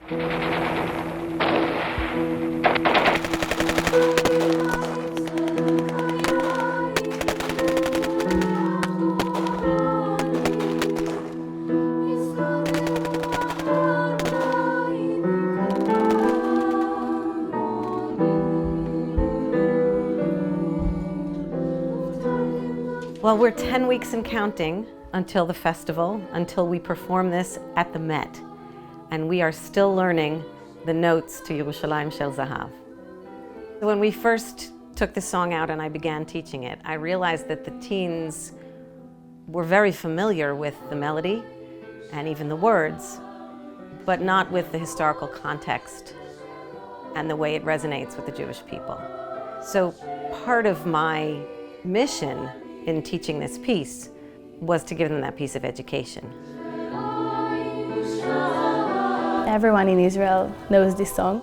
Well, we're 10 weeks and counting until the festival, until we perform this at the Met. And we are still learning the notes to Yerushalayim Shel Zahav. When we first took the song out and I began teaching it, I realized that the teens were very familiar with the melody and even the words, but not with the historical context and the way it resonates with the Jewish people. So part of my mission in teaching this piece was to give them that piece of education. Everyone in Israel knows this song.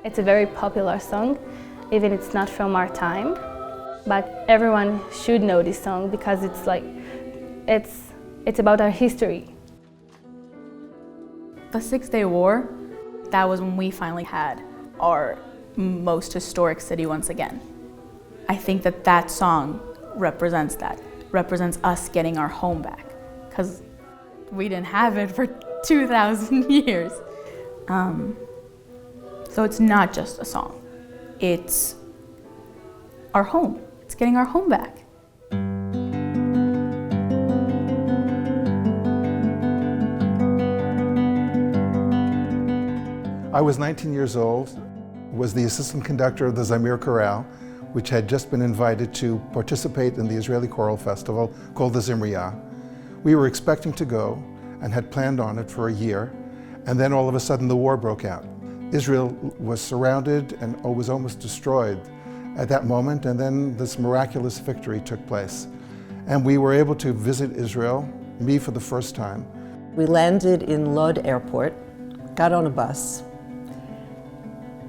It's a very popular song, even it's not from our time, but everyone should know this song because it's about our history. The 6-Day War, that was when we finally had our most historic city once again. I think that song represents that, represents us getting our home back, because we didn't have it for 2,000 years. So it's not just a song, it's our home, it's getting our home back. I was 19 years old, was the assistant conductor of the Zamir Choral, which had just been invited to participate in the Israeli Choral Festival called the Zimriya. We were expecting to go and had planned on it for a year, and then all of a sudden the war broke out. Israel was surrounded and was almost destroyed at that moment, and then this miraculous victory took place. And we were able to visit Israel, me for the first time. We landed in Lod Airport, got on a bus,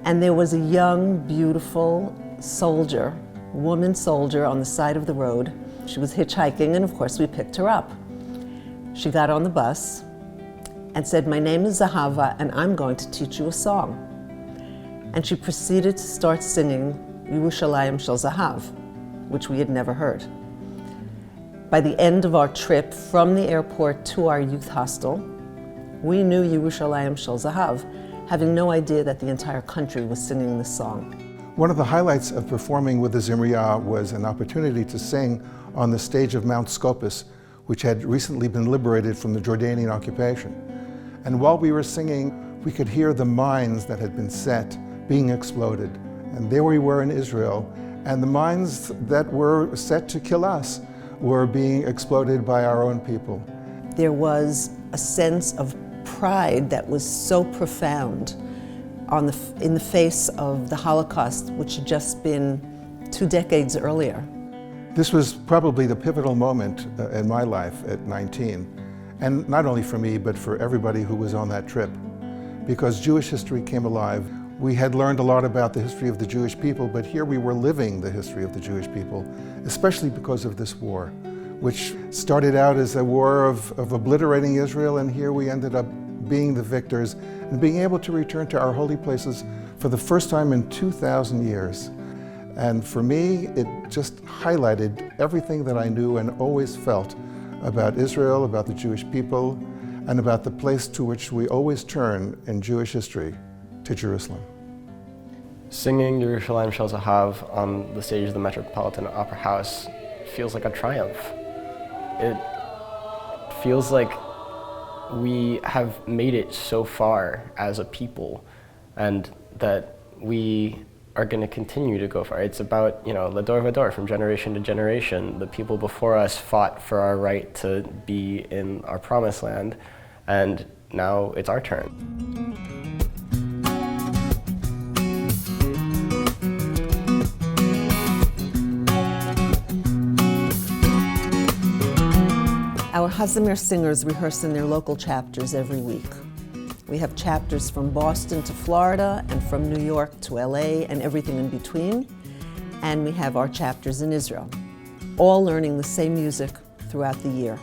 and there was a young, beautiful soldier, woman soldier on the side of the road. She was hitchhiking, and of course we picked her up. She got on the bus and said, "My name is Zahava, and I'm going to teach you a song." And she proceeded to start singing Yerushalayim Shel Zahav, which we had never heard. By the end of our trip from the airport to our youth hostel, we knew Yerushalayim Shel Zahav, having no idea that the entire country was singing this song. One of the highlights of performing with the Zimriya was an opportunity to sing on the stage of Mount Scopus, which had recently been liberated from the Jordanian occupation. And while we were singing, we could hear the mines that had been set being exploded. And there we were in Israel, and the mines that were set to kill us were being exploded by our own people. There was a sense of pride that was so profound in the face of the Holocaust, which had just been 2 decades earlier. This was probably the pivotal moment in my life at 19. And not only for me, but for everybody who was on that trip. Because Jewish history came alive. We had learned a lot about the history of the Jewish people, but here we were living the history of the Jewish people, especially because of this war, which started out as a war of obliterating Israel, and here we ended up being the victors and being able to return to our holy places for the first time in 2,000 years. And for me, it just highlighted everything that I knew and always felt about Israel, about the Jewish people, and about the place to which we always turn in Jewish history, to Jerusalem. Singing Yerushalayim Shel Zahav on the stage of the Metropolitan Opera House feels like a triumph. It feels like we have made it so far as a people, and that we are going to continue to go far. It's about, Lador Vador, from generation to generation. The people before us fought for our right to be in our promised land, and now it's our turn. Our HaZamir singers rehearse in their local chapters every week. We have chapters from Boston to Florida and from New York to LA and everything in between. And we have our chapters in Israel, all learning the same music throughout the year.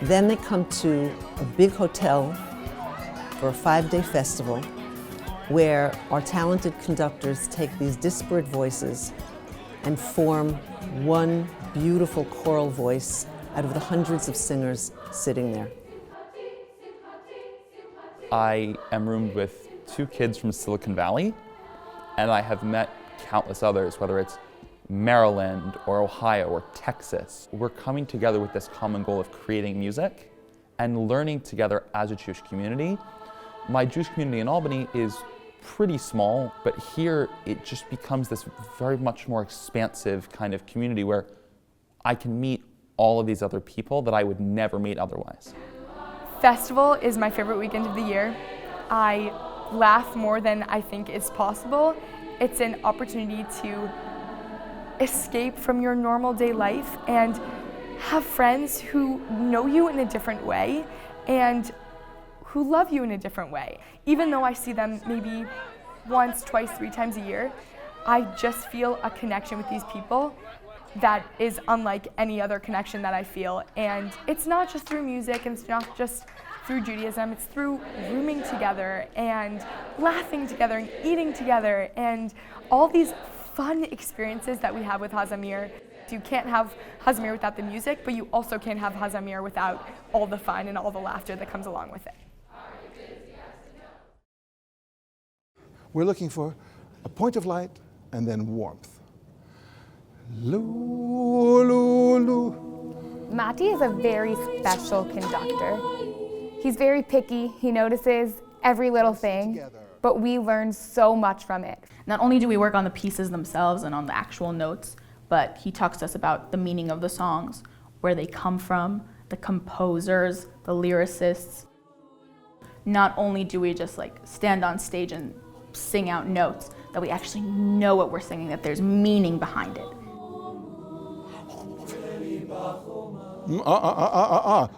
Then they come to a big hotel for a 5-day festival where our talented conductors take these disparate voices and form one beautiful choral voice out of the hundreds of singers sitting there. I am roomed with 2 kids from Silicon Valley, and I have met countless others, whether it's Maryland or Ohio or Texas. We're coming together with this common goal of creating music and learning together as a Jewish community. My Jewish community in Albany is pretty small, but here it just becomes this very much more expansive kind of community where I can meet all of these other people that I would never meet otherwise. Festival is my favorite weekend of the year. I laugh more than I think is possible. It's an opportunity to escape from your normal day life and have friends who know you in a different way and who love you in a different way. Even though I see them maybe once, twice, 3 times a year, I just feel a connection with these people that is unlike any other connection that I feel. And it's not just through music, and it's not just through Judaism, it's through rooming together and laughing together and eating together and all these fun experiences that we have with HaZamir. You can't have HaZamir without the music, but you also can't have HaZamir without all the fun and all the laughter that comes along with it. We're looking for a point of light and then warmth. Lu, lu, lu. Matti is a very special conductor. He's very picky, he notices every little thing, but we learn so much from it. Not only do we work on the pieces themselves and on the actual notes, but he talks to us about the meaning of the songs, where they come from, the composers, the lyricists. Not only do we just stand on stage and sing out notes, that we actually know what we're singing, that there's meaning behind it.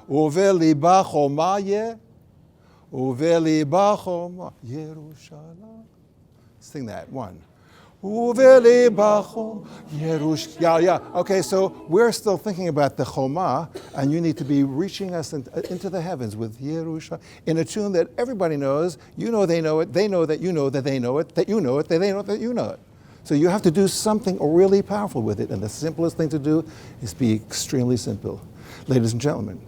Uveliba chomaye, uveliba choma Yerushalayim. Sing that one. Uveliba chom Yerush. Yeah. Okay, so we're still thinking about the choma, and you need to be reaching us into the heavens with Yerushalayim in a tune that everybody knows. You know they know it. They know that you know that they know it. That you know it. That they know that you know it. So you have to do something really powerful with it, and the simplest thing to do is be extremely simple. Ladies and gentlemen,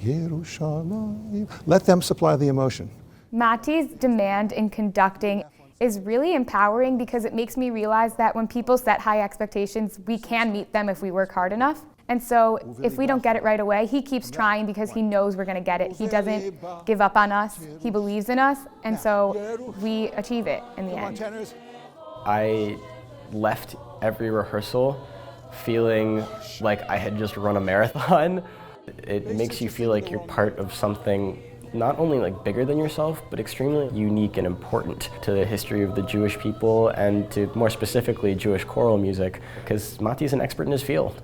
Yerushalayim. Let them supply the emotion. Matti's demand in conducting is really empowering because it makes me realize that when people set high expectations, we can meet them if we work hard enough. And so if we don't get it right away, he keeps trying because he knows we're going to get it. He doesn't give up on us. He believes in us. And so we achieve it in the end. I left every rehearsal feeling like I had just run a marathon. It makes you feel like you're part of something not only bigger than yourself, but extremely unique and important to the history of the Jewish people and to more specifically Jewish choral music, because Matti's an expert in his field.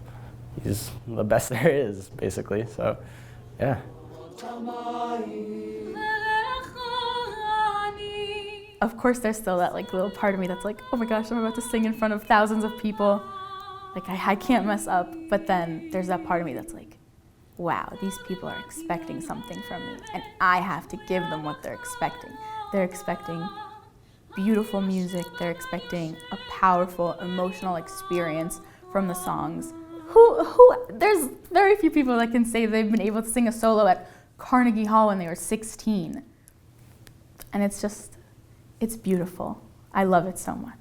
He's the best there is, basically, so yeah. Of course there's still that little part of me that's oh my gosh, I'm about to sing in front of thousands of people. I can't mess up, but then there's that part of me that's wow, these people are expecting something from me, and I have to give them what they're expecting. They're expecting beautiful music, they're expecting a powerful, emotional experience from the songs. There's very few people that can say they've been able to sing a solo at Carnegie Hall when they were 16. And it's beautiful. I love it so much.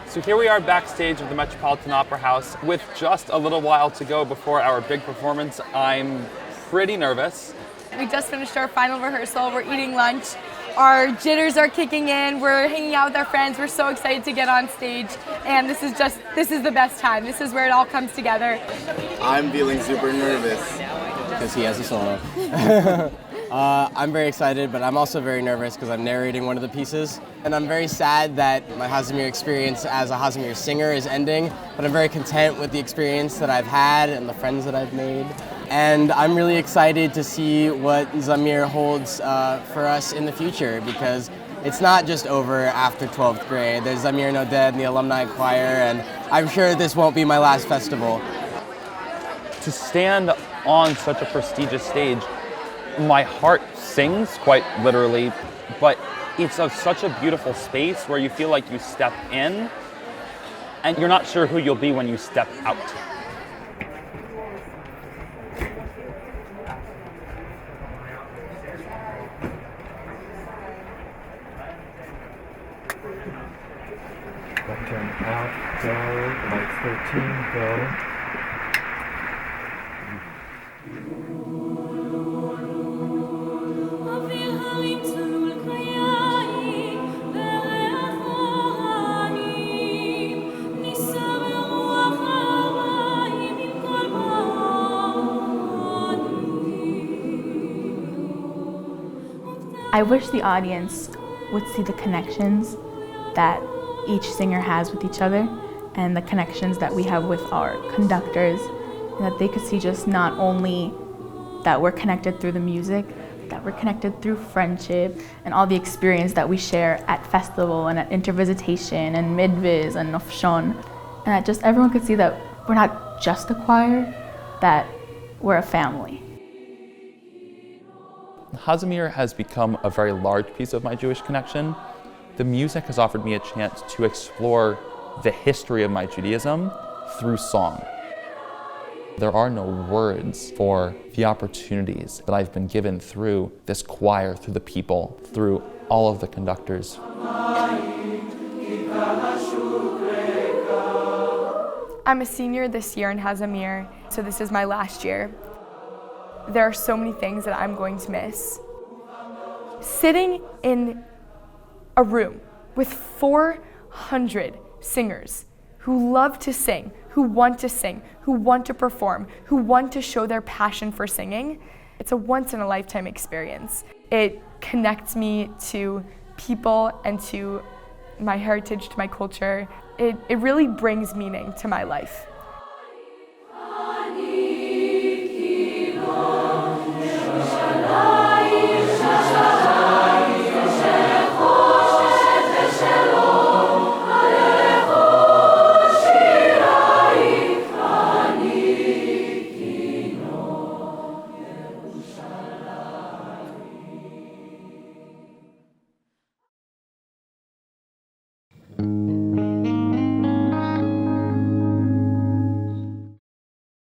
So here we are backstage of the Metropolitan Opera House with just a little while to go before our big performance. I'm pretty nervous. We just finished our final rehearsal. We're eating lunch. Our jitters are kicking in. We're hanging out with our friends. We're so excited to get on stage. And this is the best time. This is where it all comes together. I'm feeling super nervous because he has a solo. I'm very excited, but I'm also very nervous because I'm narrating one of the pieces. And I'm very sad that my HaZamir experience as a HaZamir singer is ending, but I'm very content with the experience that I've had and the friends that I've made. And I'm really excited to see what Zamir holds for us in the future, because it's not just over after 12th grade. There's Zamir Noded and the alumni choir, and I'm sure this won't be my last festival. To stand on such a prestigious stage, my heart sings, quite literally, but it's such a beautiful space where you feel like you step in and you're not sure who you'll be when you step out. Left turn out, go, lights 13, go. I wish the audience would see the connections that each singer has with each other and the connections that we have with our conductors, and that they could see just not only that we're connected through the music, that we're connected through friendship and all the experience that we share at festival and at intervisitation and midviz and nofshon, and that just everyone could see that we're not just a choir, that we're a family. HaZamir has become a very large piece of my Jewish connection. The music has offered me a chance to explore the history of my Judaism through song. There are no words for the opportunities that I've been given through this choir, through the people, through all of the conductors. I'm a senior this year in HaZamir, so this is my last year. There are so many things that I'm going to miss. Sitting in a room with 400 singers who love to sing, who want to perform, who want to show their passion for singing, it's a once-in-a-lifetime experience. It connects me to people and to my heritage, to my culture. It really brings meaning to my life.